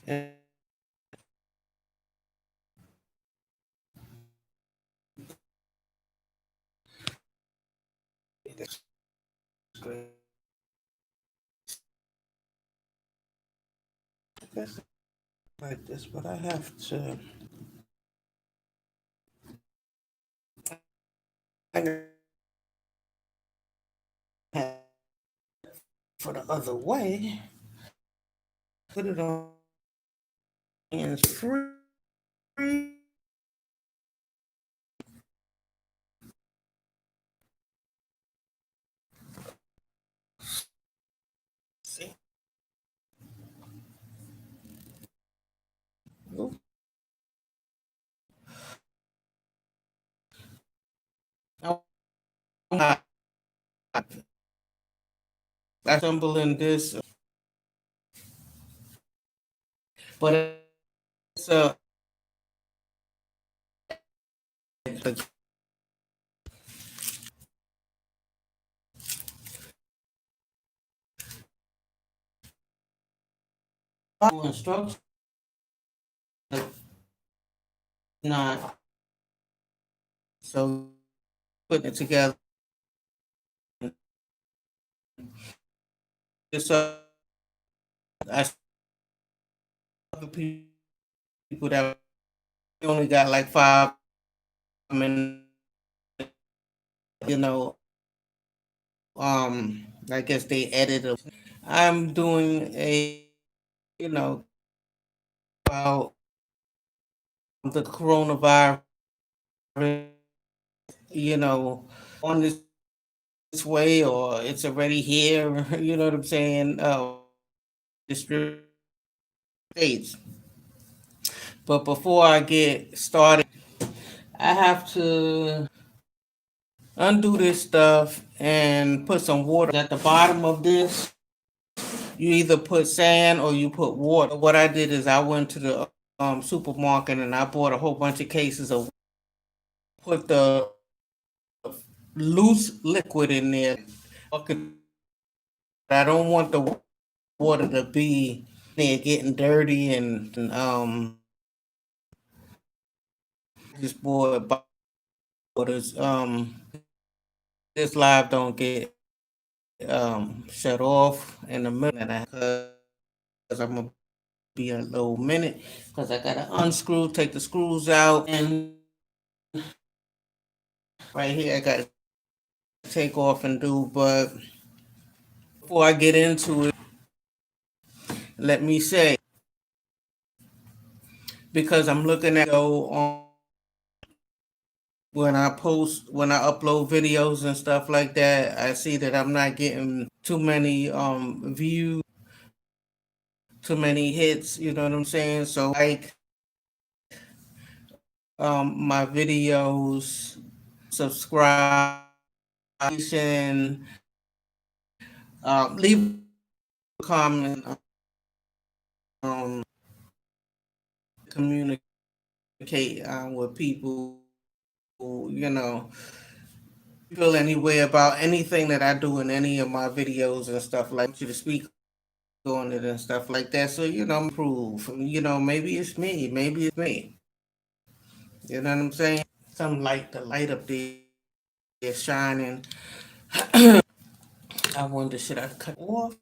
And that's great. I guess like this, but I have to. I have for the other way. Put it on hands free. See. Ooh. I stumble in this, but it's the instruction not so putting it together. It's I other people that only got like 5 minutes, you know. I guess they edited. I'm doing a, you know, about the coronavirus, you know, on this way or it's already here. You know what I'm saying? District states. But before I get started, I have to undo this stuff and put some water at the bottom of this. You either put sand or you put water. What I did is I went to the supermarket and I bought a whole bunch of cases of, put the loose liquid in there. I don't want the water to be there getting dirty and just bought waters. This live don't get shut off in the middle because I'm gonna be a little minute because I gotta unscrew, take the screws out, and right here I gotta take off and do. But before I get into it, let me say, because I'm looking at on when I upload videos and stuff like that, I see that I'm not getting too many views, too many hits, you know what I'm saying? So like my videos, subscribe, and leave a comment, um, communicate with people who, you know, feel any way about anything that I do in any of my videos and stuff like that. You to speak on it and stuff like that. So, you know, improve. You know, maybe it's me. Maybe it's me. You know what I'm saying? Some light, the light up there is shining. I wonder, should I cut off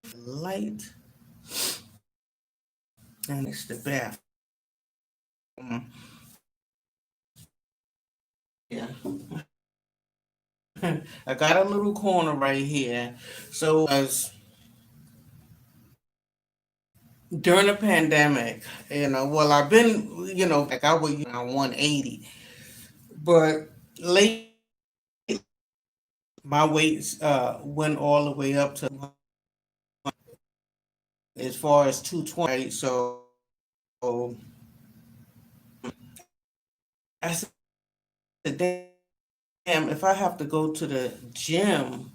the light? And it's the bathroom. Yeah. I got a little corner right here. So as during the pandemic, you know, well I've been, you know, like I was around 180. But late my weights went all the way up to as far as 220. Right? So I said, damn, if I have to go to the gym,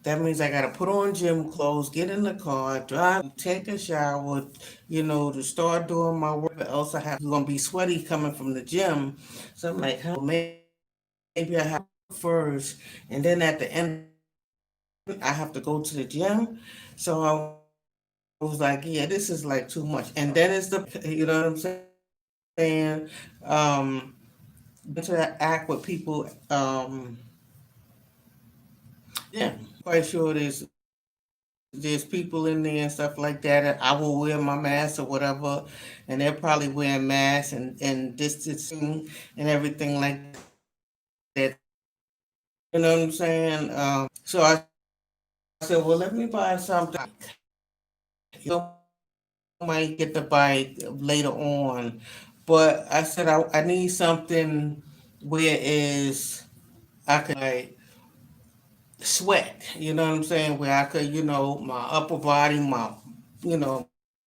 that means I gotta put on gym clothes, get in the car, drive, take a shower, you know, to start doing my work. Else I have gonna be sweaty coming from the gym. So I'm like, huh, maybe I have to first, and then at the end I have to go to the gym. So was like, yeah, this is like too much. And then it's you know what I'm saying? Interact with people. Yeah, quite sure there's people in there and stuff like that. And I will wear my mask or whatever, and they're probably wearing masks and distancing and everything like that. You know what I'm saying? So I said, well, let me buy something. You might get the bike later on, but I said I need something where is I could like sweat. You know what I'm saying? Where I could, my upper body, my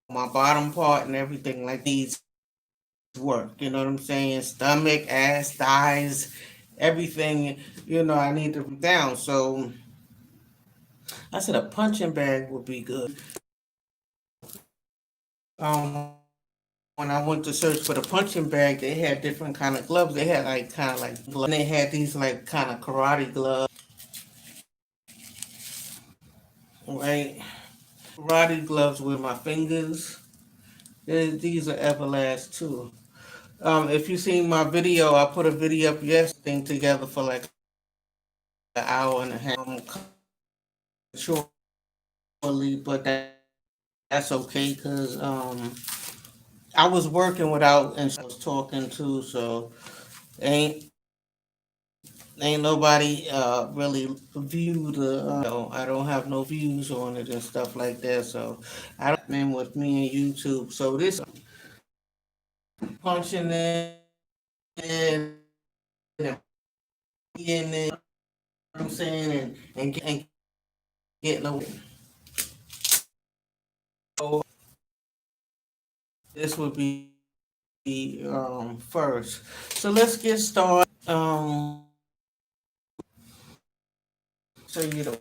bottom part and everything like needs work. You know what I'm saying? Stomach, ass, thighs, everything. I need to down. So I said a punching bag would be good. When I went to search for the punching bag, they had different kind of gloves. They had like kind of like gloves. And they had these like kind of karate gloves, right? Karate gloves with my fingers. These are Everlast too. If you seen my video, I put a video up yesterday together for like an hour and a half. Shortly, but that's okay because I was working without and I was talking to, so ain't ain't nobody really viewed the. I don't have no views on it and stuff like that, so I don't mean with me and YouTube. So this punching in and in it, I'm saying, and getting away. So this would be first. So let's get started. So you the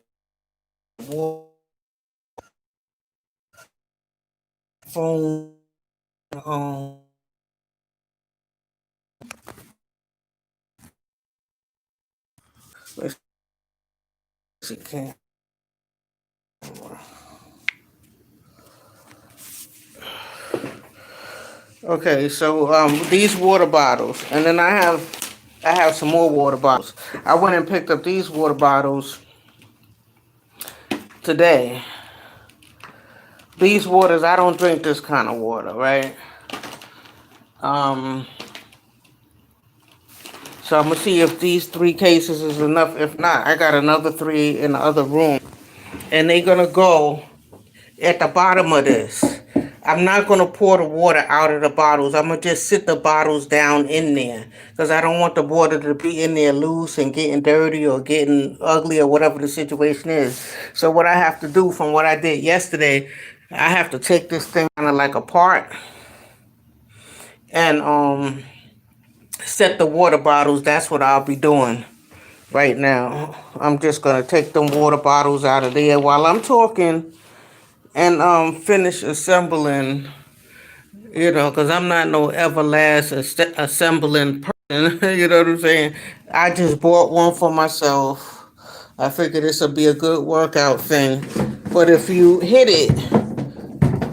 phone. Let's see, okay, so these water bottles, and then I have some more water bottles. I went and picked up these water bottles today. These waters, I don't drink this kind of water, right? Um, so I'm gonna see if these 3 cases is enough. If not, I got another 3 in the other room, and they're gonna go at the bottom of this. I'm not gonna pour the water out of the bottles. I'm gonna just sit the bottles down in there because I don't want the water to be in there loose and getting dirty or getting ugly or whatever the situation is. So what I have to do from what I did yesterday, I have to take this thing kind of like apart and set the water bottles. That's what I'll be doing right now. I'm just gonna take them water bottles out of there while I'm talking and finish assembling. Because I'm not no Everlast assembling person. You know what I'm saying? I just bought one for myself. I figured this would be a good workout thing. But if you hit it,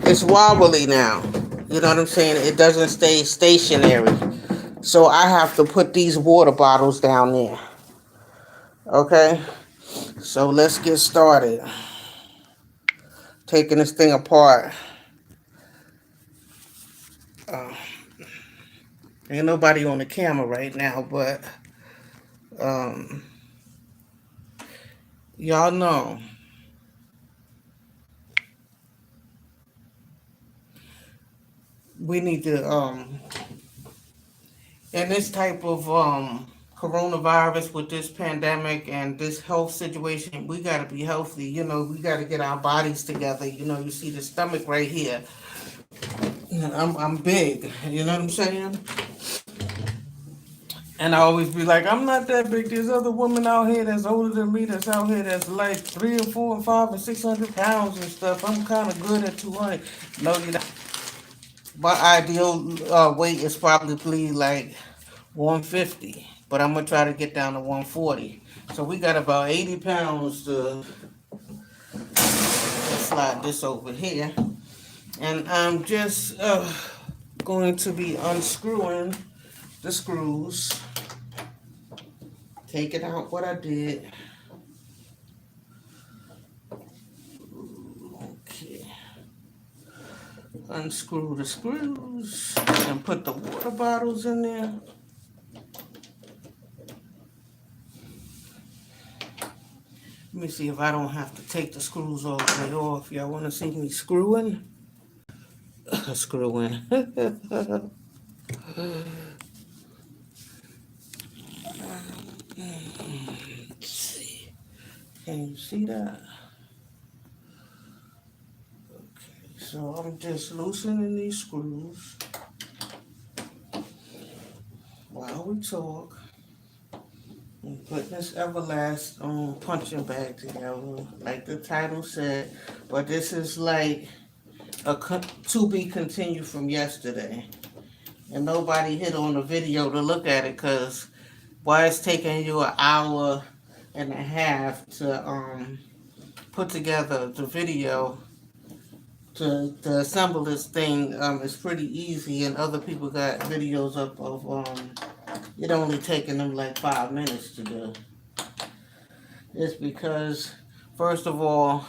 it's wobbly now. You know what I'm saying? It doesn't stay stationary. So I have to put these water bottles down there. Okay? So let's get started. Taking this thing apart. Uh, Ain't nobody on the camera right now, but um, y'all know we need to in this type of coronavirus with this pandemic and this health situation, we got to be healthy. We got to get our bodies together. You see the stomach right here. I'm big. You know what I'm saying? And I always be like, I'm not that big. There's other women out here that's older than me that's out here that's like 3 and 4 and 5 and 600 pounds and stuff. I'm kind of good at 200. No, you know, my ideal weight is probably like 150, but I'm gonna try to get down to 140. So we got about 80 pounds to slide this over here. And I'm just going to be unscrewing the screws, taking out what I did. Okay, unscrew the screws and put the water bottles in there. Let me see if I don't have to take the screws all the way off. Y'all want to see me screwing? Screwing. Let's see. Can you see that? Okay, so I'm just loosening these screws while we talk. And putting this Everlast punching bag together, like the title said. But this is like a to be continued from yesterday. And nobody hit on the video to look at it because why it's taking you an hour and a half to put together the video to assemble this thing is pretty easy, and other people got videos up of it only taking them like 5 minutes to do. It's because first of all,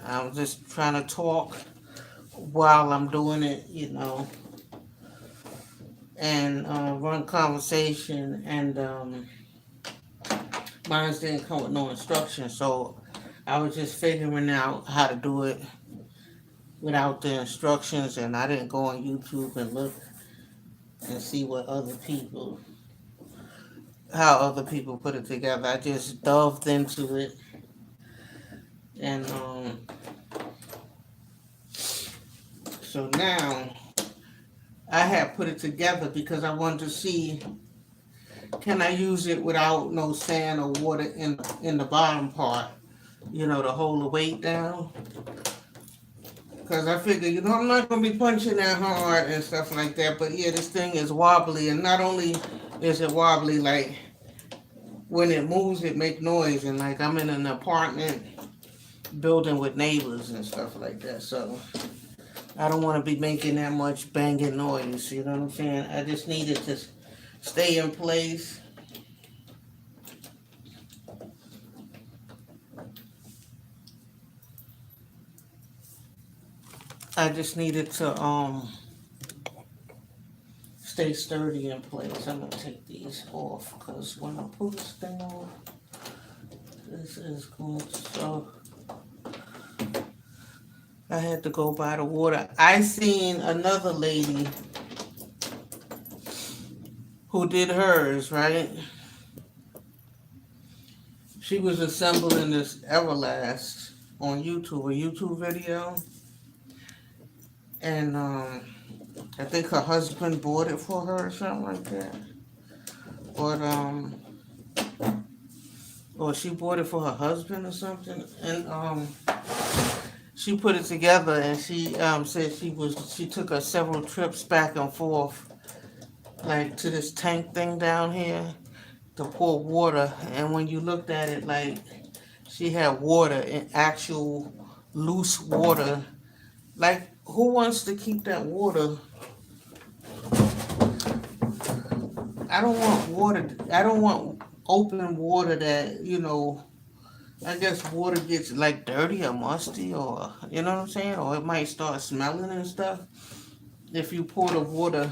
I'm just trying to talk while I'm doing it, and run conversation, and mine didn't come with no instructions, so I was just figuring out how to do it without the instructions, and I didn't go on YouTube and look and see how other people put it together. I just dove into it, and so now I have put it together because I wanted to see, can I use it without no sand or water in the bottom part, to hold the weight down. Because I figure, I'm not going to be punching that hard and stuff like that. But yeah, this thing is wobbly. And not only is it wobbly, like when it moves, it make noise. And like I'm in an apartment building with neighbors and stuff like that. So I don't want to be making that much banging noise. You know what I'm saying? I just need it to stay in place. I just need it to stay sturdy in place. I'm gonna take these off because when I pull this thing off, this is going to. So I had to go by the water. I seen another lady who did hers, right? She was assembling this Everlast on YouTube, a YouTube video, and I think her husband bought it for her or something like that. But or she bought it for her husband or something, and she put it together, and she said she took her several trips back and forth, like to this tank thing down here to pour water, and when you looked at it, like she had water in actual loose water. Like who wants to keep that water? I don't want water. I don't want open water that I guess water gets like dirty or musty, or you know what I'm saying, or it might start smelling and stuff. If you pour the water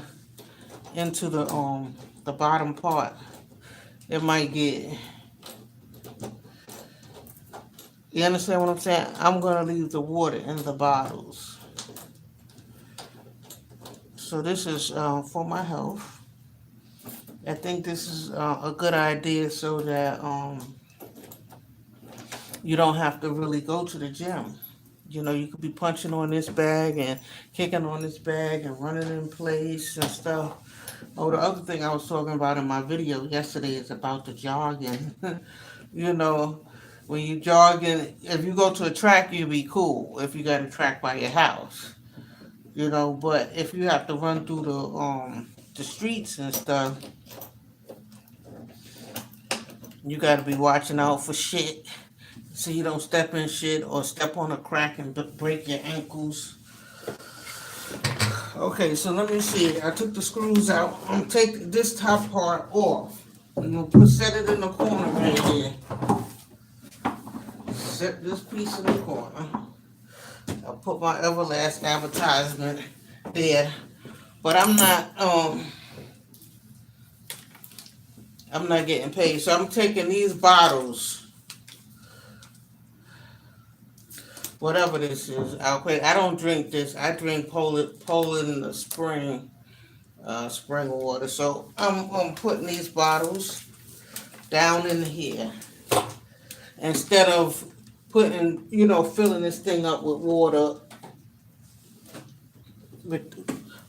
into the bottom part, it might get. You understand what I'm saying? I'm gonna leave the water in the bottles. So this is for my health. I think this is a good idea so that you don't have to really go to the gym. You could be punching on this bag and kicking on this bag and running in place and stuff. Oh, the other thing I was talking about in my video yesterday is about the jogging. you know, when you jogging, if you go to a track, you'll be cool if you got a track by your house. But if you have to run through the streets and stuff, you got to be watching out for shit so you don't step in shit or step on a crack and break your ankles. Okay, so let me see. I took the screws out. I'm gonna take this top part off. I'm gonna set it in the corner right here. Set this piece in the corner. I'll put my Everlast advertisement there. But I'm not getting paid. So I'm taking these bottles, whatever this is. I don't drink this. I drink Poland spring water. So I'm putting these bottles down in here instead of filling this thing up with water,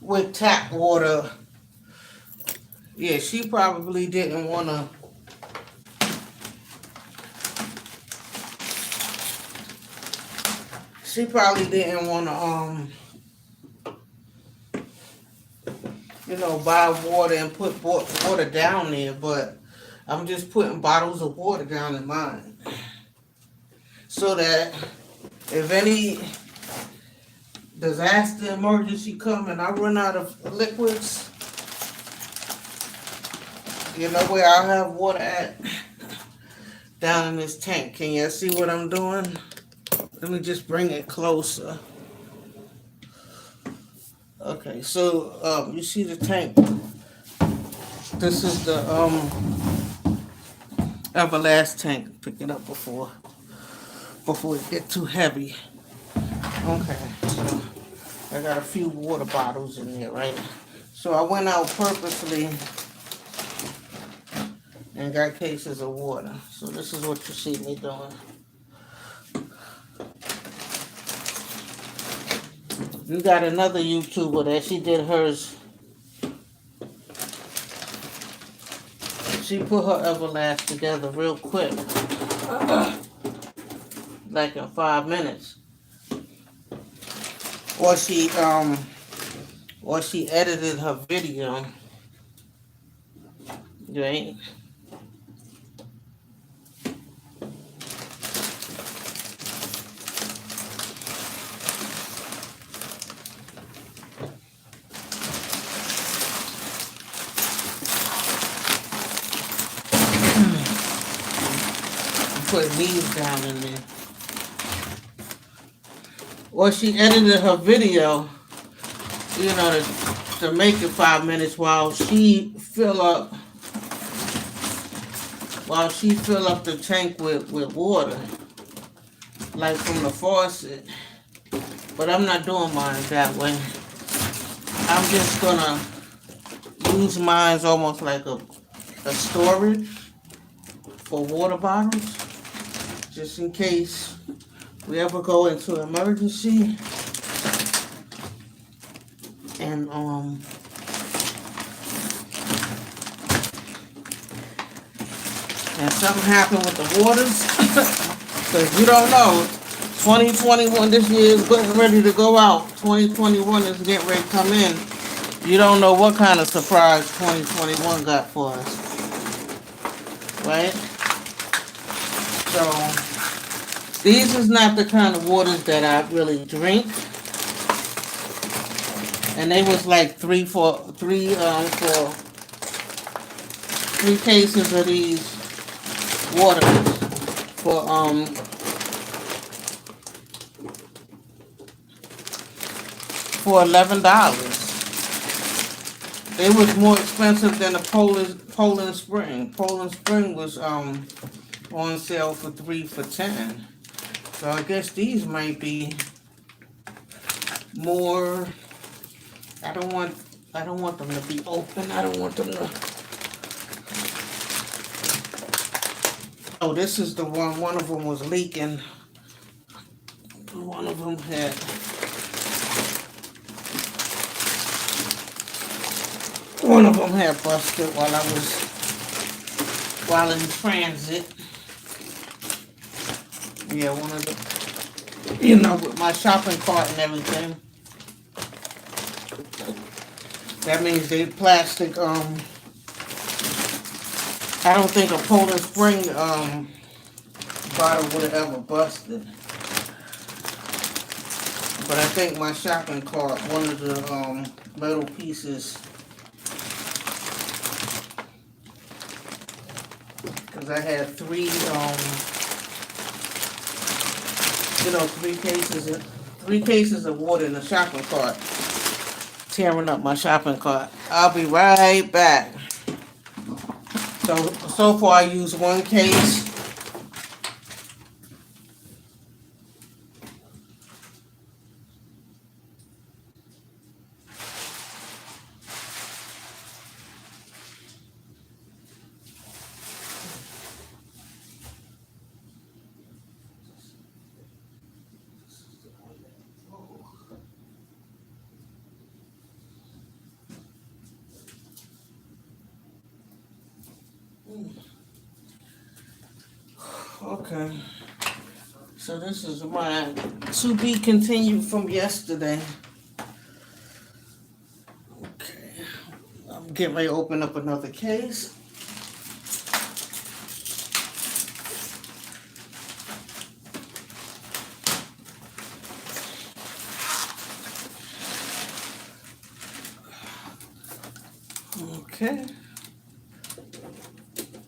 with tap water. Yeah, she probably didn't want to. She probably didn't want to, buy water and put water down there. But I'm just putting bottles of water down in mine, so that if any disaster emergency come and I run out of liquids, you know where I'll have water at? Down in this tank. Can you see what I'm doing? Let me just bring it closer. Okay, so you see the tank. This is the Everlast tank. Pick it up before it get too heavy. Okay, so I got a few water bottles in there, right? So I went out purposely and got cases of water. So this is what you see me doing. You got another YouTuber that she did hers. She put her Everlast together real quick, like in 5 minutes. Or she edited her video, right? Put leaves down in there. Or she edited her video, to make it 5 minutes while she fill up the tank with water, like from the faucet. But I'm not doing mine that way. I'm just gonna use mine almost like a storage for water bottles, just in case we ever go into emergency and something happened with the waters. Because you don't know, 2021, this year is getting ready to go out. 2021 is getting ready to come in. You don't know what kind of surprise 2021 got for us, right? So these is not the kind of waters that I really drink. And they was like three cases of these waters for $11. It was more expensive than the Poland Spring. Poland Spring was on sale for 3 for $10. So I guess these might be more. I don't want them to be open. I don't want them to. Oh, this is the one. One of them was leaking. One of them had. One of them had busted while in transit. Yeah, one of the, with my shopping cart and everything. That means they plastic. I don't think a Poland Spring bottle would have ever busted. But I think my shopping cart, one of the metal pieces, because I had three cases of water in the shopping cart, tearing up my shopping cart. I'll be right back. So far I used one case. Okay. So this is my to be continued from yesterday. Okay. I'm getting ready to open up another case. Okay.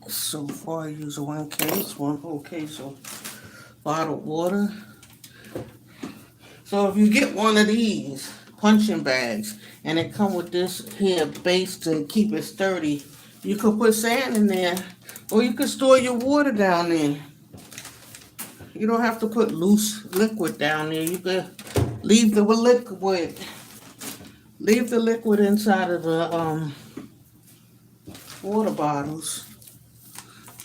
So far I use one whole case of bottled water. So if you get one of these punching bags and it come with this here base to keep it sturdy, you could put sand in there or you could store your water down there. You don't have to put loose liquid down there. You could leave the liquid inside of the water bottles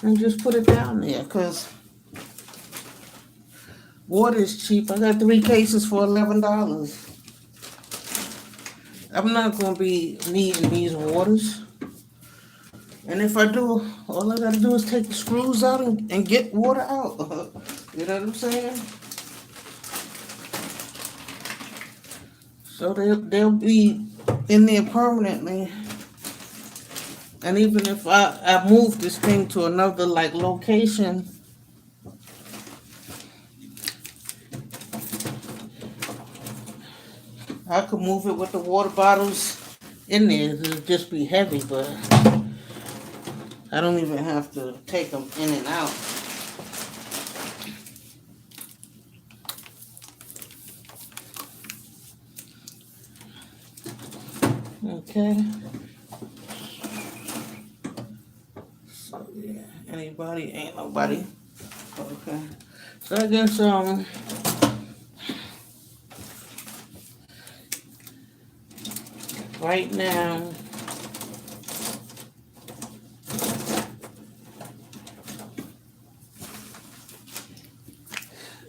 and just put it down there because water is cheap. I got 3 cases for $11. I'm not going to be needing these waters. And if I do, all I got to do is take the screws out and get water out. You know what I'm saying? So they'll be in there permanently. And even if I move this thing to another like location, I could move it with the water bottles in there. It'll just be heavy, but I don't even have to take them in and out. Okay. So yeah, anybody? Ain't nobody. Okay. So I guess right now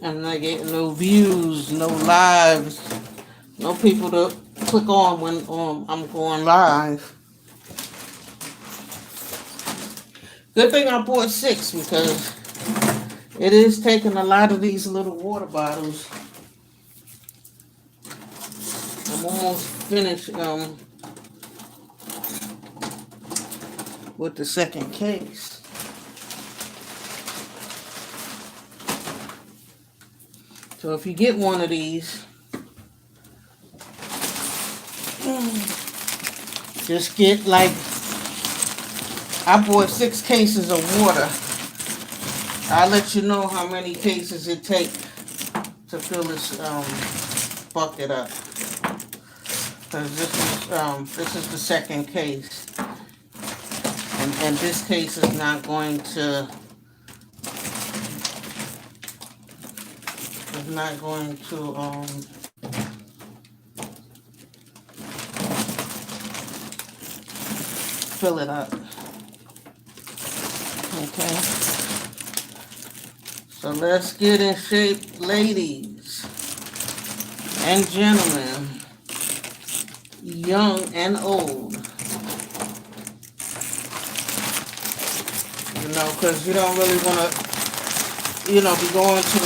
I'm not getting no views, no lives, no people to click on when I'm going live. Good thing I bought 6 because it is taking a lot of these little water bottles. I'm almost finished with the second case. So if you get one of these, just get like, I bought 6 cases of water. I'll let you know how many cases it takes to fill this bucket up. Because this is the second case. And this case is not going to fill it up. Okay. So let's get in shape, ladies and gentlemen, young and old. You know, because you don't really want to, be going to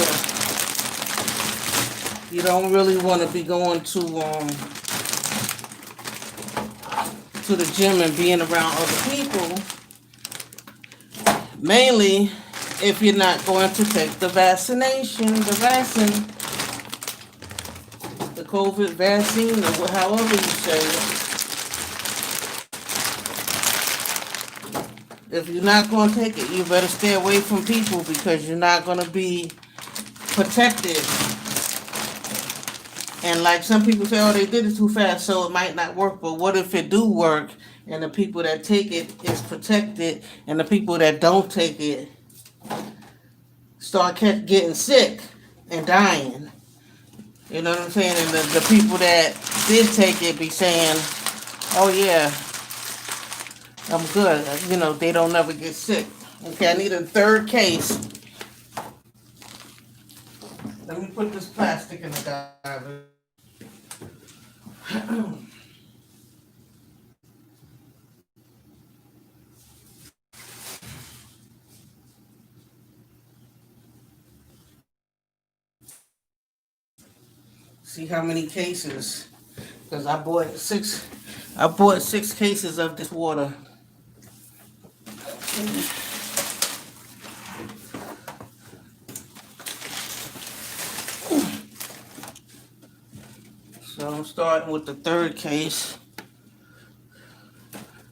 you don't really want to be going to the gym and being around other people. Mainly if you're not going to take the vaccination, the COVID vaccine, or however you say it, if you're not going to take it, you better stay away from people because you're not going to be protected. And like some people say, oh, they did it too fast, so it might not work. But what if it do work, and the people that take it is protected, and the people that don't take it start getting sick and dying? You know what I'm saying? And the people that did take it be saying, oh yeah, I'm good. You know, they don't never get sick. Okay, I need a third case. Let me put this plastic in the garbage. See how many cases? Because I bought 6 cases of this water. So I'm starting with the third case.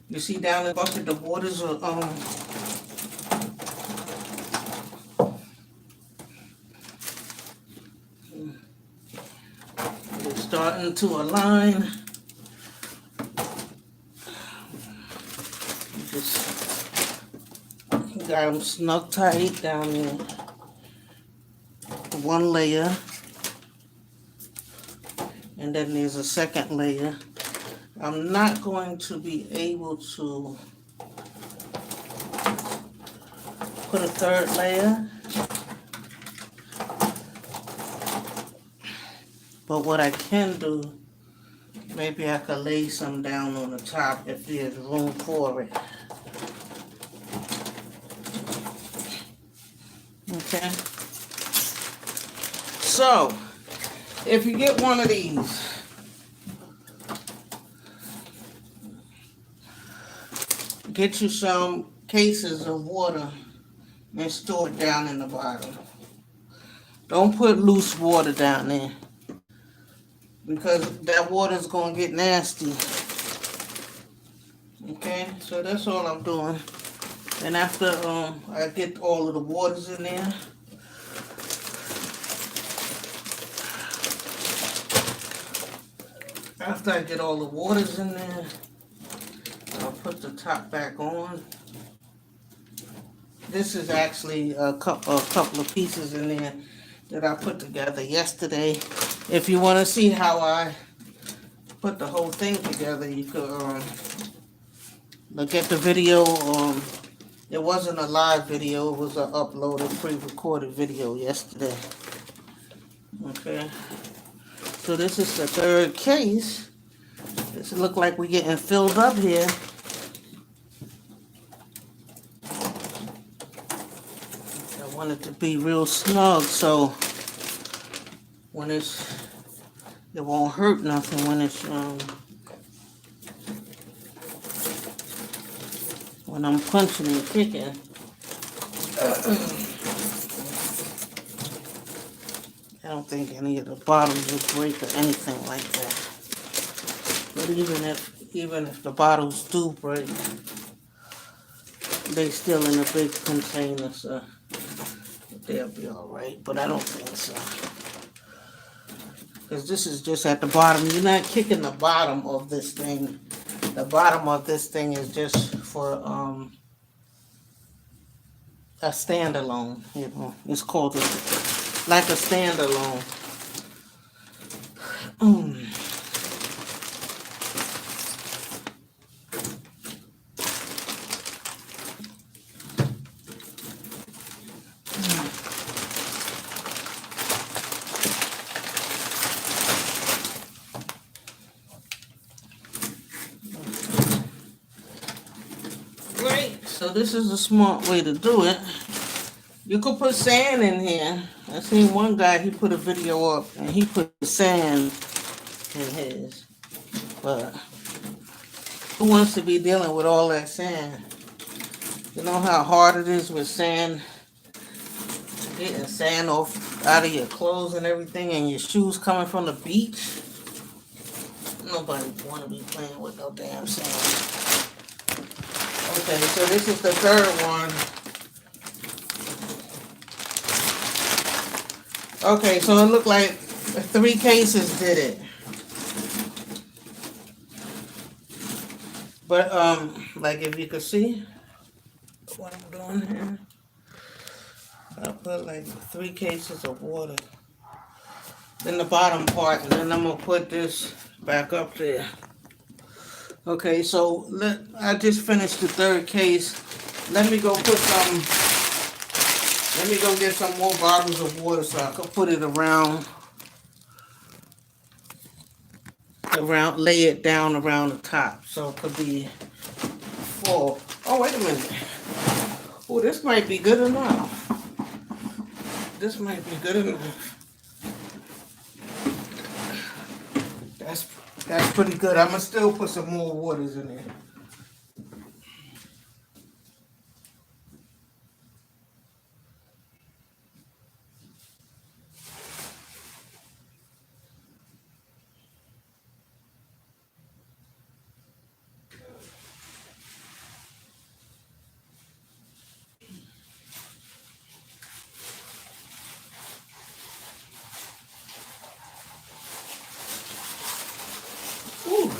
You see down in the bucket, the waters are they're starting to align. Just got them snug tight down there. One layer, and then there's a second layer. I'm not going to be able to put a third layer, but what I can do, maybe I could lay some down on the top if there's room for it. Okay. So, if you get one of these, get you some cases of water and store it down in the bottom. Don't put loose water down there because that water is going to get nasty. Okay, so that's all I'm doing. And after I get all of the waters in there, after I get all the waters in there, I'll put the top back on. This is actually a couple of pieces in there that I put together yesterday. If you want to see how I put the whole thing together, you could look at the video. It wasn't a live video, it was an uploaded, pre-recorded video yesterday. Okay. So this is the third case. This look like we're getting filled up here. I want it to be real snug so when it won't hurt nothing when it's when I'm punching and kicking. I don't think any of the bottles will break or anything like that. But even if the bottles do break, they still in a big container, so they'll be all right. But I don't think so, because this is just at the bottom. You're not kicking the bottom of this thing. The bottom of this thing is just for a standalone. You know, it's called like a standalone. Great. So this is a smart way to do it. You could put sand in here. I seen one guy, he put a video up and he put sand in his. But who wants to be dealing with all that sand? You know how hard it is with sand? Getting sand off out of your clothes and everything, and your shoes coming from the beach. nobody want to be playing with no damn sound. Okay, so this is the third one. Okay, so it looked like 3 cases did it. But like if you could see what I'm doing here, I put like 3 cases of water in the bottom part, and then I'm gonna put this back up there. Okay, so I just finished the third case. Let me go put some. Let me go get some more bottles of water so I can put it around, lay it down around the top so it could be full. Oh, wait a minute. Oh, this might be good enough. This might be good enough. That's pretty good. I'm gonna still put some more waters in there. Ooh.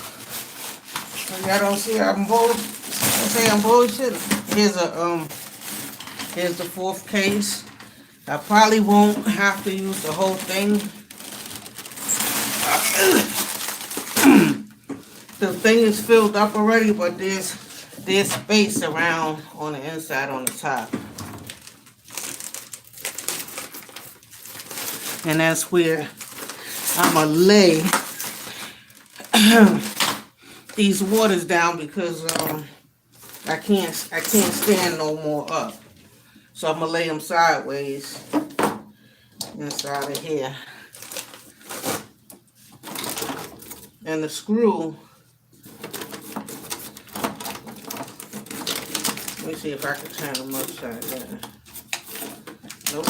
So y'all don't see I'm bullshit. Here's the 4th case. I probably won't have to use the whole thing. The thing is filled up already, but there's space around on the inside on the top. And that's where I'ma lay these waters down because I can't stand no more up. So I'm gonna lay them sideways inside of here. And the screw, let me see if I can turn them upside down. Nope.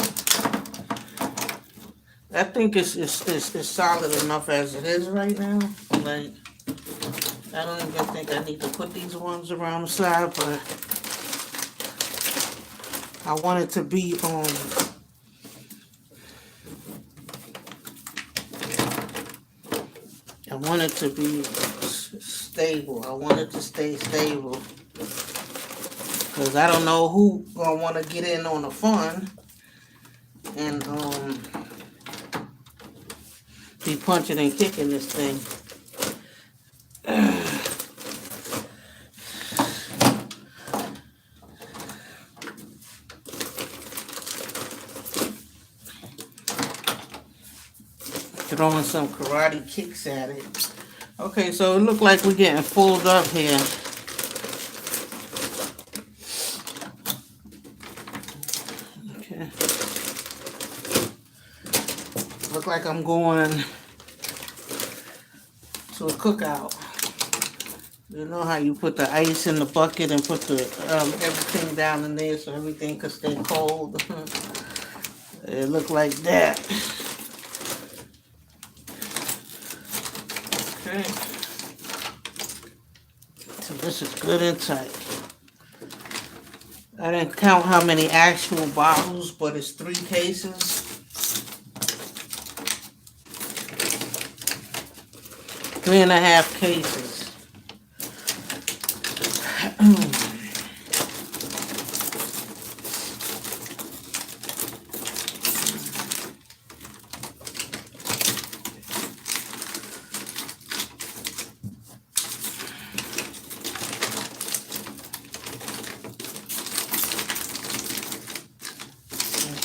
I think it's solid enough as it is right now. Like, I don't even think I need to put these ones around the side, but I want it to be I want it to be stable. I want it to stay stable. Because I don't know who gonna want to get in on the fun and be punching and kicking this thing. Throwing some karate kicks at it. Okay, so it look like we're getting full up here. Okay. Look like I'm going to a cookout. You know how you put the ice in the bucket and put the everything down in there so everything could stay cold. It looked like that. Okay. So this is good and tight. I didn't count how many actual bottles, but it's 3 cases. 3.5 cases.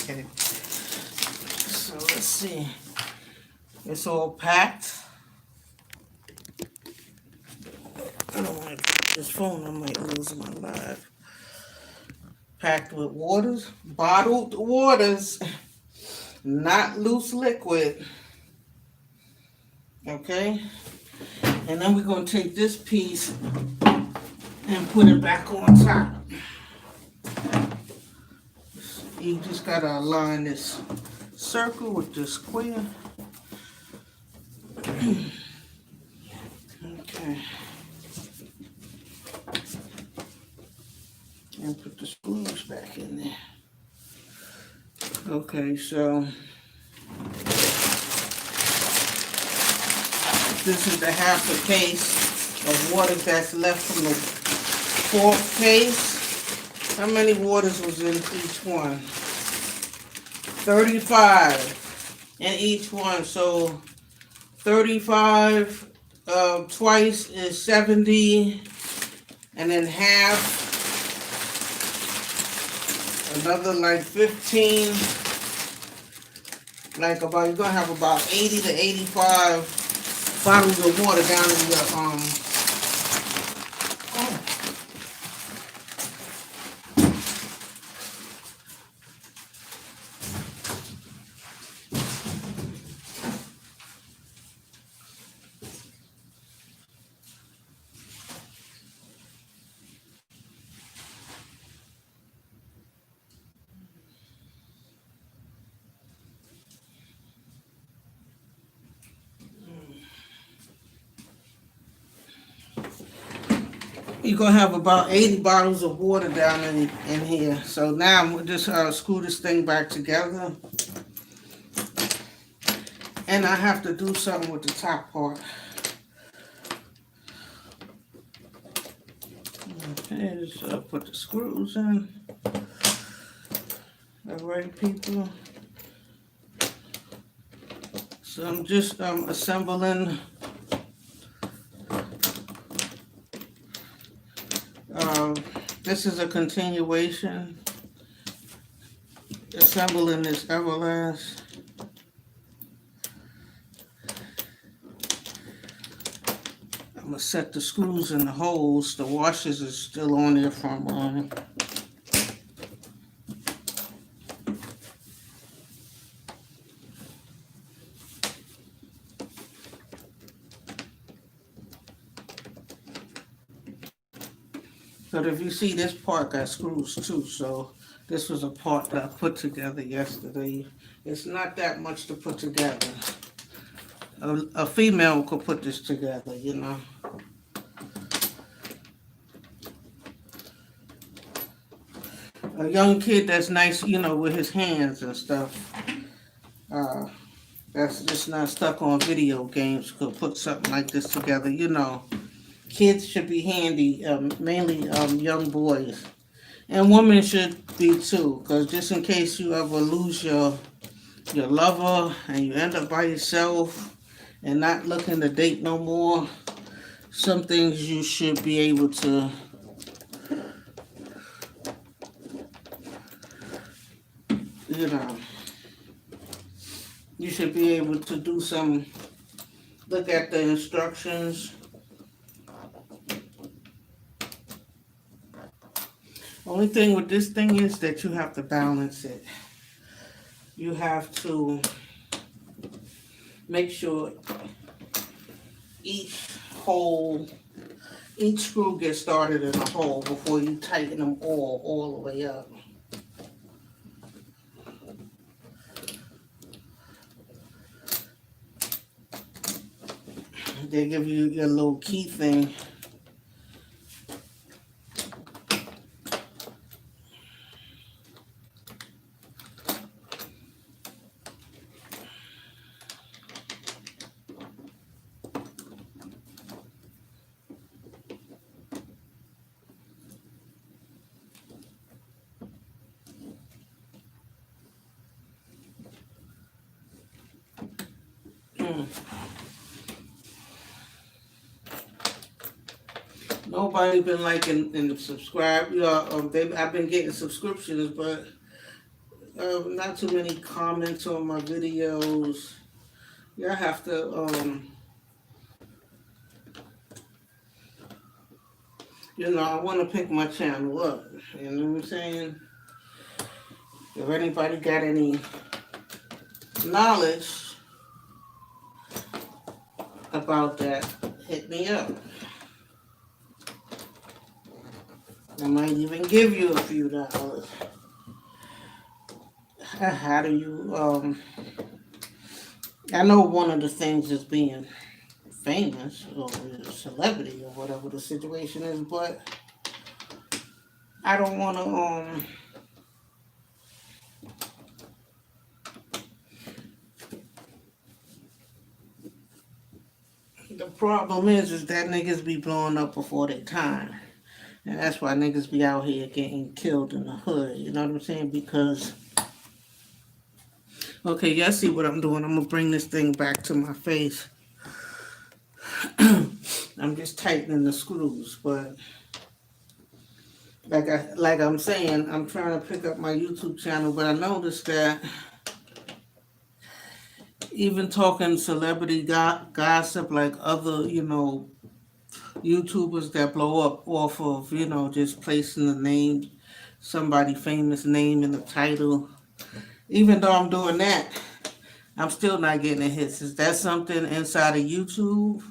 Okay. So let's see. It's all packed. I don't want to drop this phone. I might lose my live. Packed with waters, bottled waters, not loose liquid. Okay? And then we're going to take this piece and put it back on top. You just got to align this circle with the square. Okay. And put the screws back in there. Okay, so this is the half a case of water that's left from the fourth case. How many waters was in each one? 35 in each one. So 35 twice is 70, and then half, another like 15. Like about, you're gonna have about 80 to 85 bottles of water down in your oh. You're gonna have about 80 bottles of water down in here. So now I'm gonna just screw this thing back together. And I have to do something with the top part. Okay, just put the screws in. Alright, people. So I'm just assembling this is a continuation. Assembling this Everlast. I'm gonna set the screws in the holes. The washers are still on there from but if you see, this part got screws too, so this was a part that I put together yesterday. It's not that much to put together. A female could put this together, you know. A young kid that's nice, you know, with his hands and stuff. Uh, that's just not stuck on video games could put something like this together, you know. Kids should be handy, mainly young boys. And women should be too, because just in case you ever lose your lover and you end up by yourself and not looking to date no more, some things you should be able to, you know, you should be able to do some, look at the instructions. Only thing with this thing is that you have to balance it. You have to make sure each hole, each screw gets started in a hole before you tighten them all the way up. They give you your little key thing. Nobody been liking and subscribe. I've been getting subscriptions, but not too many comments on my videos. Y'all have to, I want to pick my channel up. You know what I'm saying? If anybody got any knowledge about that, hit me up. I might even give you a few dollars. How do you, I know one of the things is being famous or a celebrity or whatever the situation is, but I don't want to. The problem is that niggas be blowing up before their time, and that's why niggas be out here getting killed in the hood. You know what I'm saying? Because okay, y'all see what I'm doing? I'm gonna bring this thing back to my face. I'm just tightening the screws, but I'm saying, I'm trying to pick up my YouTube channel, but I noticed that even talking celebrity gossip, like other YouTubers that blow up off of just placing the name, somebody famous name in the title. Even though I'm doing that, I'm still not getting the hits. Is that something inside of YouTube?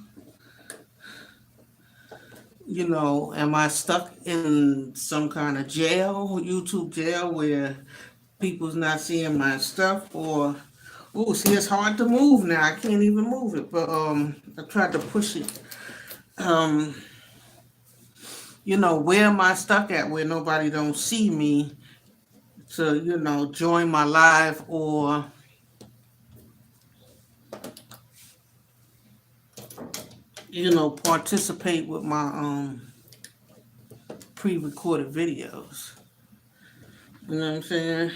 Am I stuck in some kind of jail, YouTube jail, where people's not seeing my stuff? Or, oh, see, it's hard to move now. I can't even move it, but I tried to push it. Um, where am I stuck at where nobody don't see me to, join my live or, participate with my pre-recorded videos. You know what I'm saying?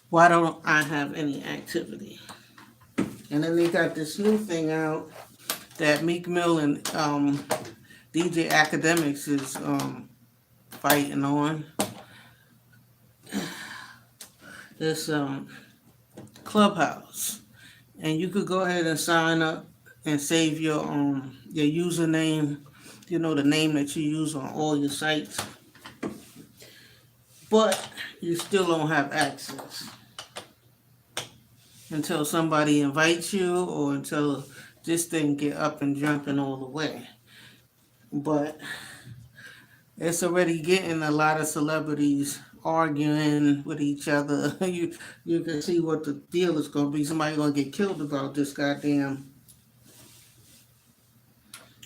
Why don't I have any activity? And then they got this new thing out that Meek Mill and DJ Academics is fighting on. This Clubhouse, and you could go ahead and sign up and save your username, the name that you use on all your sites, but you still don't have access until somebody invites you or until this thing get up and jumping all the way. But it's already getting a lot of celebrities arguing with each other. You can see what the deal is going to be. Somebody going to get killed about this goddamn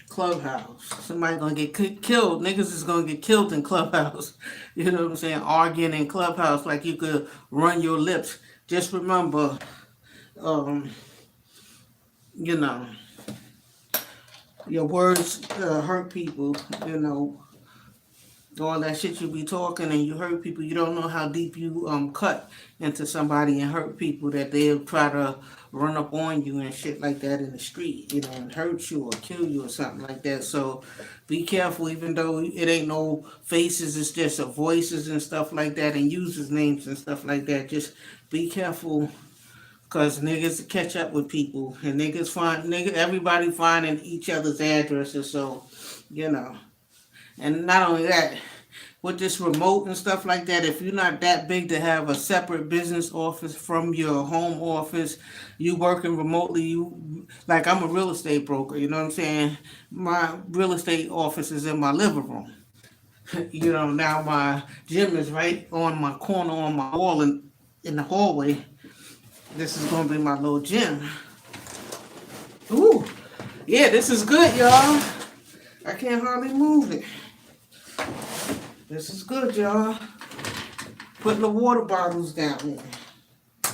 Clubhouse. Somebody going to get killed. Niggas is going to get killed in Clubhouse. You know what I'm saying? Arguing in Clubhouse like you could run your lips. Just remember, um, you know, your words hurt people, all that shit you be talking and you hurt people. You don't know how deep you cut into somebody and hurt people, that they'll try to run up on you and shit like that in the street, and hurt you or kill you or something like that. So be careful, even though it ain't no faces, it's just voices and stuff like that, and users names and stuff like that. Just be careful, cause niggas catch up with people, and everybody finding each other's addresses. So, you know. And not only that, with this remote and stuff like that, if you're not that big to have a separate business office from your home office, you working remotely, like I'm a real estate broker, you know what I'm saying? My real estate office is in my living room. Now my gym is right on my corner on my wall in the hallway. This is gonna be my little gym. Ooh, yeah, this is good, y'all. I can't hardly move it. This is good, y'all. Putting the water bottles down there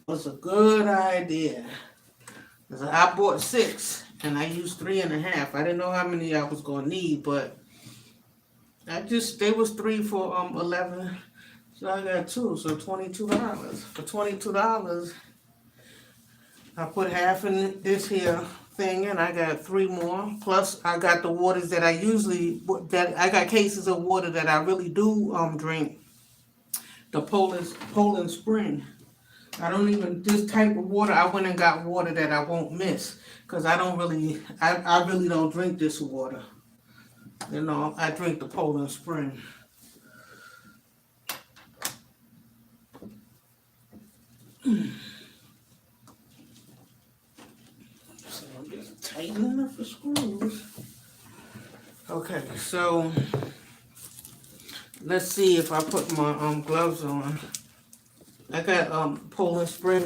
was a good idea. Cause I bought 6 and I used 3.5. I didn't know how many I was gonna need, but they was 3 for 11. So I got 2, so $22. For $22, I put half in this here thing, and I got 3 more. Plus, I got the waters that I got cases of water that I really do drink. The Poland Spring. I don't even this type of water. I went and got water that I won't miss, cause I really don't drink this water. I drink the Poland Spring. So I'm just tightening up the screws. Okay, so let's see if I put my gloves on. I got Poland Spring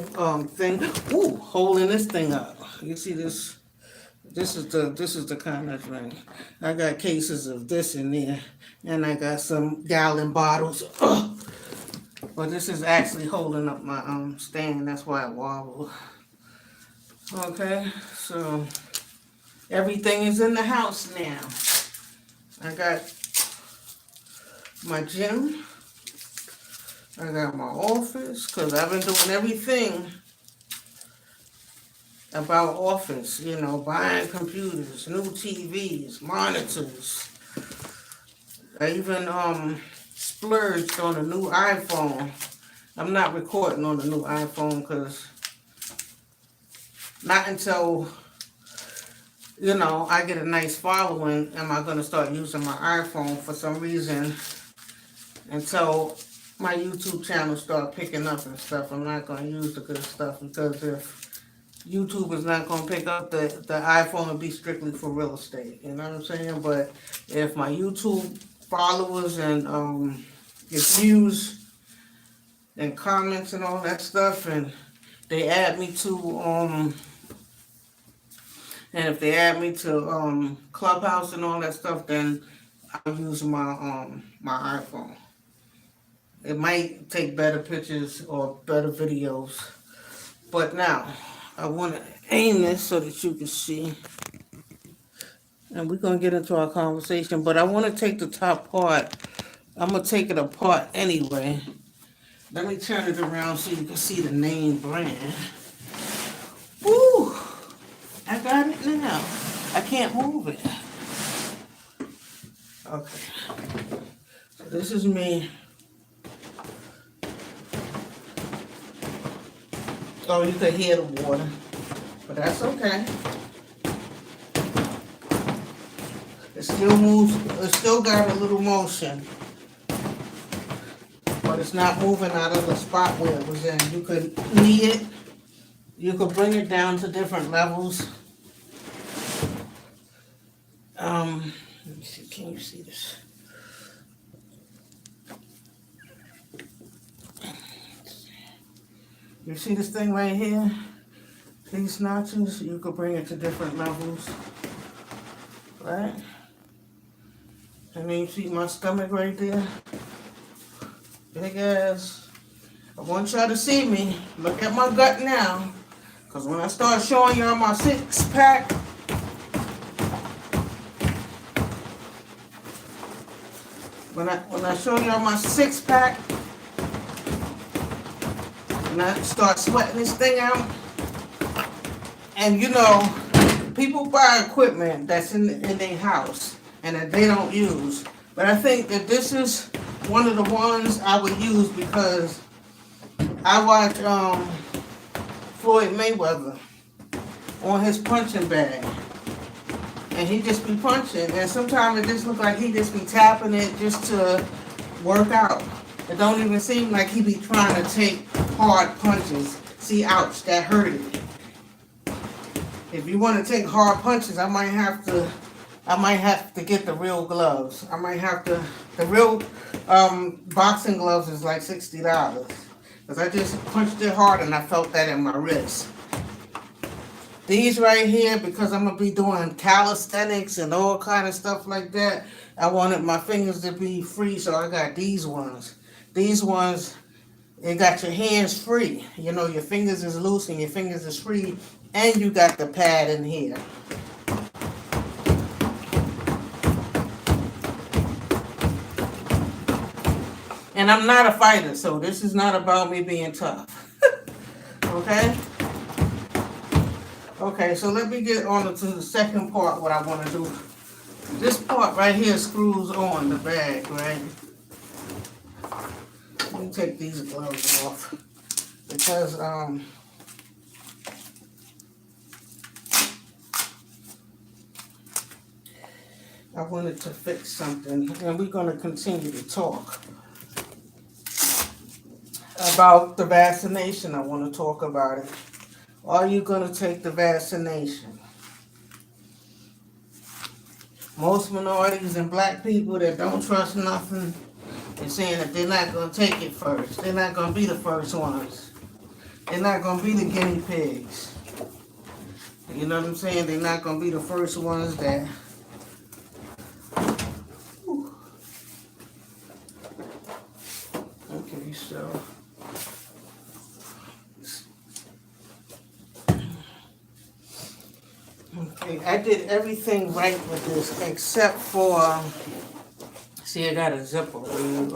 thing. Ooh, holding this thing up. You see this? This is the kind of thing. I got cases of this in there, and I got some gallon bottles. Ugh. But this is actually holding up my stand. That's why it wobbled. Okay, so everything is in the house now. I got my gym. I got my office because I've been doing everything about office. Buying computers, new TVs, monitors. I even splurged on a new iPhone. I'm not recording on the new iPhone because not until I get a nice following am I going to start using my iPhone for some reason. Until my YouTube channel start picking up and stuff, I'm not going to use the good stuff, because if YouTube is not going to pick up, the iPhone will be strictly for real estate. You know what I'm saying? But if my YouTube followers and get views and comments and all that stuff, and they add me to and if they add me to Clubhouse and all that stuff, then I'll use my iPhone. It might take better pictures or better videos. But now, I want to aim this so that you can see. And we're going to get into our conversation. But I want to take the top part. I'm going to take it apart anyway. Let me turn it around so you can see the name brand. Woo! I got it now. I can't move it. Okay. So this is me. Oh, you can hear the water. But that's okay. It still moves. It still got a little motion. But it's not moving out of the spot where it was in. You could knee it. You could bring it down to different levels. Let me see. Can you see this? You see this thing right here? These notches, you could bring it to different levels. Right? And then you see my stomach right there? Big ass. I want y'all to see me. Look at my gut now. Because when I start showing y'all my six pack, when I show y'all my six pack, and I start sweating this thing out, and people buy equipment that's in their house and that they don't use. But I think that this is one of the ones I would use because I watch Floyd Mayweather on his punching bag. And he just be punching. And sometimes it just look like he just be tapping it just to work out. It don't even seem like he be trying to take hard punches. See, ouch, that hurted. If you want to take hard punches, I might have to get the real gloves. The real boxing gloves is like $60. Because I just punched it hard and I felt that in my wrist. These right here, because I'm going to be doing calisthenics and all kind of stuff like that, I wanted my fingers to be free, so I got these ones. These ones, it got your hands free. Your fingers is loose and your fingers is free, and you got the pad in here. And I'm not a fighter, so this is not about me being tough. Okay? Okay, so let me get on to the second part, what I want to do. This part right here screws on the bag, right? Let me take these gloves off. Because, I wanted to fix something. And we're going to continue to talk about the vaccination. I want to talk about it. Are you going to take the vaccination? Most minorities and black people that don't trust nothing, and saying that they're not going to take it first. They're not going to be the first ones. They're not going to be the guinea pigs. You know what I'm saying? They're not going to be the first ones that... Okay, so... Okay, I did everything right with this except for... See, I got a zipper where you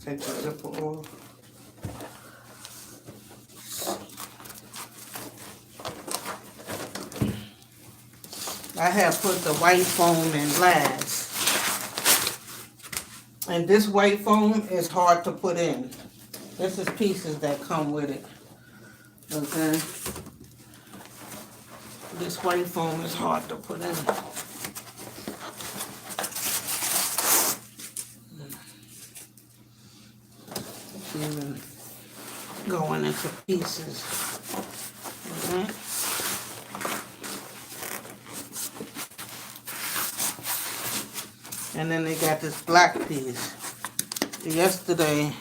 take the zipper off. I have put the white foam in last. And this white foam is hard to put in. This is pieces that come with it. Okay? This white foam is hard to put in. It's even going into pieces. Okay? And then they got this black piece. Yesterday,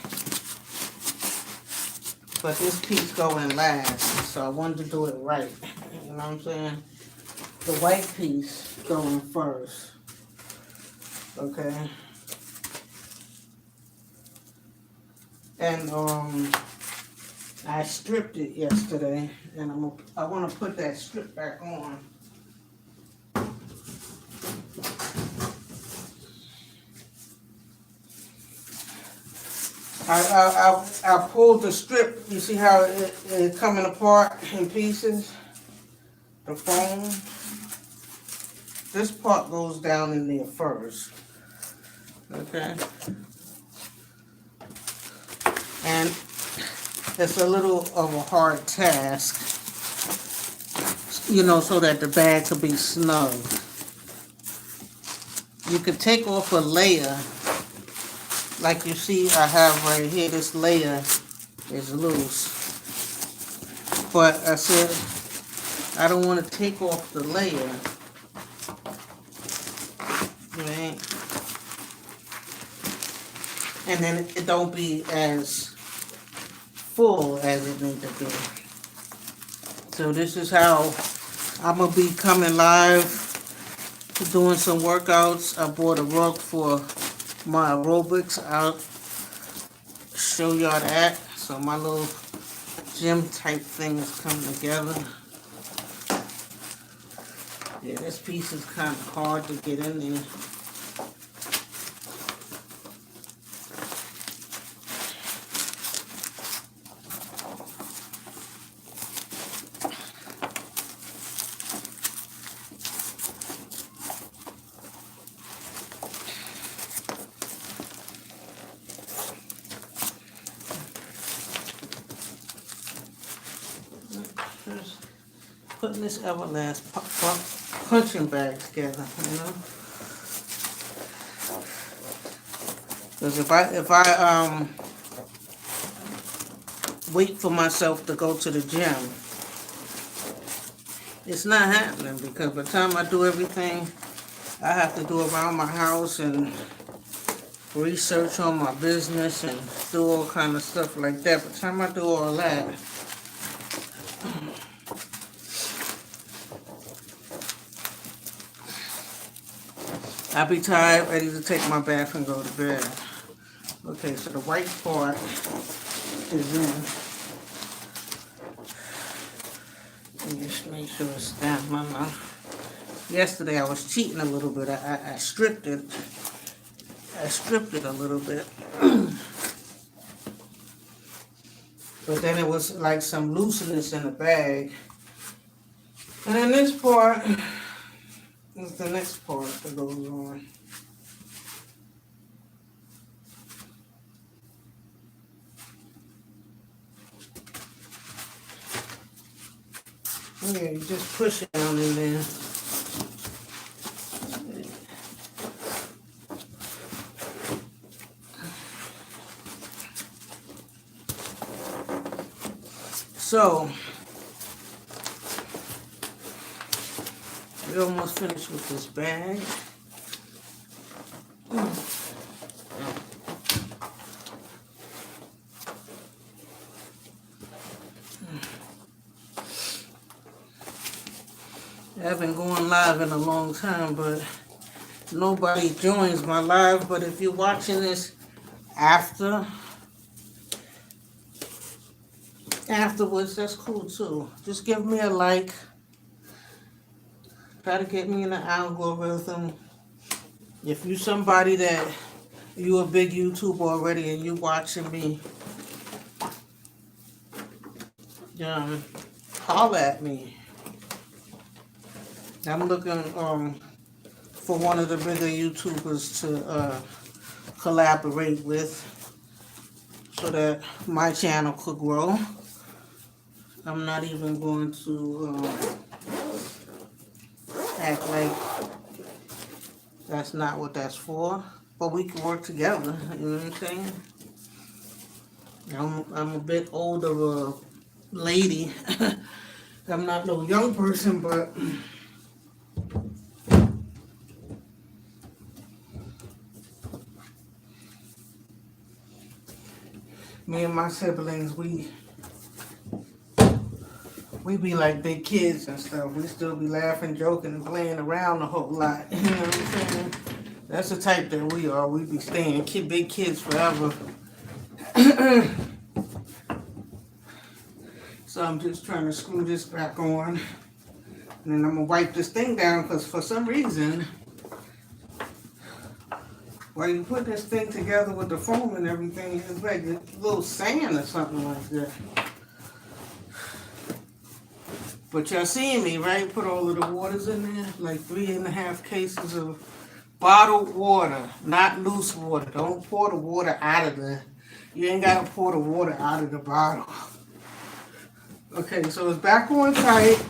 but this piece going last, so I wanted to do it right. You know what I'm saying? The white piece going first. Okay. And I stripped it yesterday, and I want to put that strip back on. I pulled the strip. You see how it coming apart in pieces? The foam. This part goes down in there first. Okay. And it's a little of a hard task, you know, so that the bag could be snug. You could take off a layer. Like you see, I have right here, this layer is loose. But I said, I don't want to take off the layer. Right? And then it don't be as full as it needs to be. So this is how I'm going to be coming live, doing some workouts. I bought a rug for my aerobics. I'll show y'all that. So my little gym type thing is coming together. Yeah, this piece is kind of hard to get in there. Just putting this Everlast punching bag together, you know. Because if I wait for myself to go to the gym, it's not happening, because by the time I do everything I have to do around my house and research on my business and do all kind of stuff like that. By the time I do all that, I'll be tired, ready to take my bath and go to bed. Okay, so the white part is in. Let me just make sure it's down my mouth. Yesterday I was cheating a little bit. I stripped it. I stripped it a little bit. But then it was like some looseness in the bag. And then this part is the next part that goes on. Yeah, you just push it down in there. So, we're almost finished with this bag. I haven't gone live in a long time, but nobody joins my live. But if you're watching this after afterwards, that's cool too. Just give me a like. Try to get me in the algorithm. If you somebody that you a big YouTuber already and you watching me, um, holler at me. I'm looking for one of the bigger YouTubers to collaborate with so that my channel could grow. I'm not even going to act like that's not what that's for, but we can work together. You know what I'm saying? I'm a bit older lady. I'm not no young person, but me and my siblings, we be like big kids and stuff. We still be laughing, joking, and playing around a whole lot. You know what I'm saying? That's the type that we are. We be staying big kids forever. So I'm just trying to screw this back on. And then I'm going to wipe this thing down because for some reason, while you put this thing together with the foam and everything, it's like a little sand or something like that. But y'all seeing me, right? Put all of the waters in there, like 3.5 cases of bottled water, not loose water. Don't pour the water out of you ain't got to pour the water out of the bottle. Okay, so it's back on tight.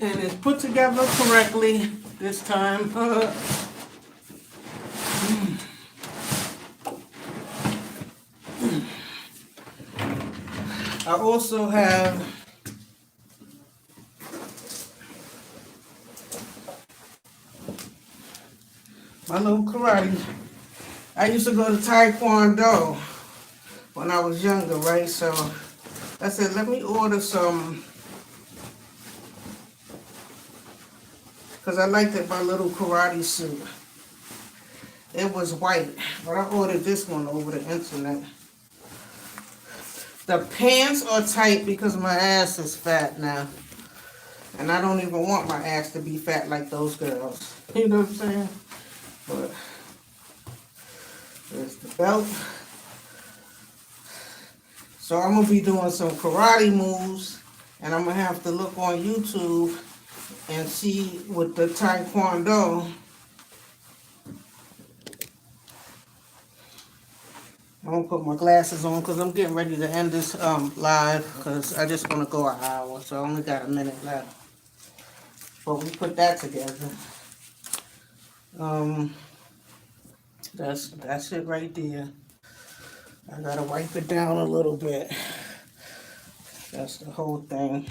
And it's put together correctly this time. I also have my little karate. I used to go to Taekwondo when I was younger, right? So I said, let me order some, because I liked it, my little karate suit. It was white, but I ordered this one over the internet. The pants are tight because my ass is fat now. And I don't even want my ass to be fat like those girls. You know what I'm saying? But there's the belt. So I'm going to be doing some karate moves. And I'm going to have to look on YouTube and see with the Taekwondo. I'm going to put my glasses on because I'm getting ready to end this live because I just want to go an hour. So I only got a minute left. But we put that together. That's it right there. I gotta wipe it down a little bit. That's the whole thing.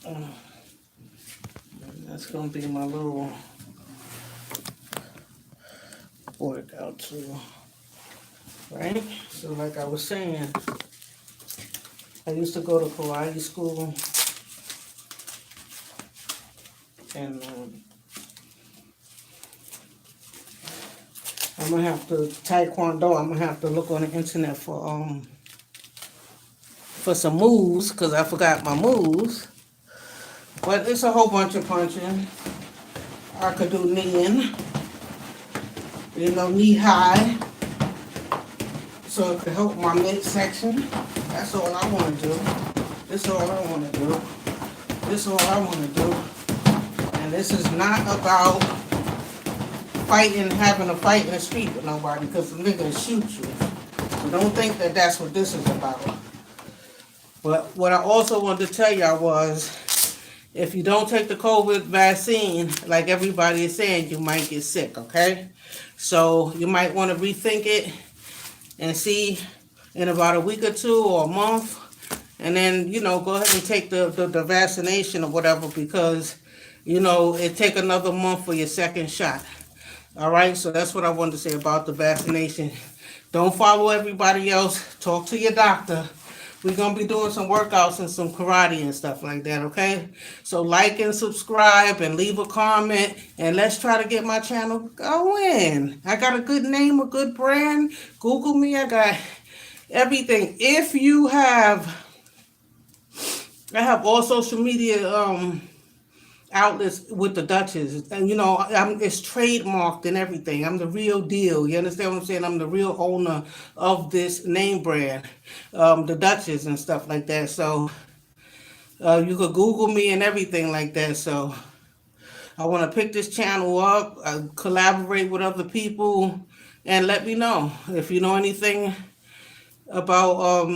And that's gonna be my little workout too. Right? So like I was saying, I used to go to karate school and I'm gonna have to Taekwondo. I'm gonna have to look on the internet for some moves because I forgot my moves. But it's a whole bunch of punching. I could do kneeing, knee high, so it could help my midsection. That's all I want to do. This is all I want to do. This is all I want to do. And this is not about having a fight in the street with nobody because the nigga will shoot you. So don't think that that's what this is about. But what I also wanted to tell y'all was, if you don't take the COVID vaccine, like everybody is saying, you might get sick, okay? So you might want to rethink it and see in about a week or two or a month. And then, go ahead and take the vaccination or whatever because, it take another month for your second shot. All right, so that's what I wanted to say about the vaccination. Don't follow everybody else. Talk to your doctor We're gonna be doing some workouts and some karate and stuff like that, okay? So like and subscribe and leave a comment and let's try to get my channel going. I got a good name, a good brand. Google me, I got everything. If you have I have all social media outlets with the Duchess, and it's trademarked and everything. I'm the real deal. You understand what I'm saying? I'm the real owner of this name brand, the Duchess and stuff like that. So you could Google me and everything like that. So I want to pick this channel up, collaborate with other people, and let me know if you know anything about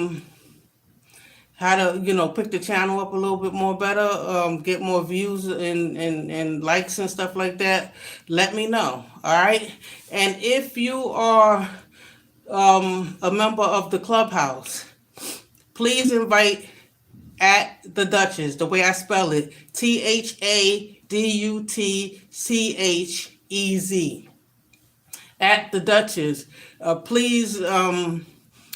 how to pick the channel up a little bit more better, get more views and likes and stuff like that. Let me know. All right. And if you are a member of the clubhouse, please invite at the Duchess, the way I spell it, ThaduTchez, at the Duchess. Please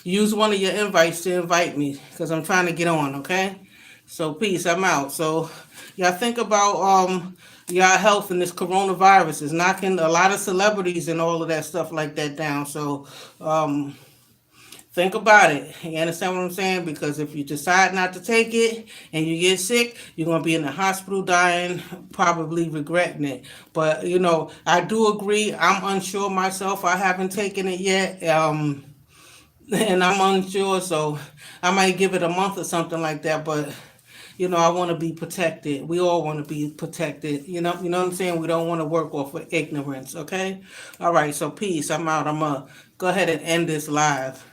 use one of your invites to invite me because I'm trying to get on, okay? So peace, I'm out. So y'all think about y'all health, and this coronavirus is knocking a lot of celebrities and all of that stuff like that down. So think about it. You understand what I'm saying? Because if you decide not to take it and you get sick, you're going to be in the hospital dying, probably regretting it. But, I do agree. I'm unsure myself. I haven't taken it yet. And I'm unsure, so I might give it a month or something like that. But I want to be protected. We all want to be protected. You know what I'm saying. We don't want to work off of ignorance. Okay. All right. So peace. I'm out. I'm gonna go ahead and end this live.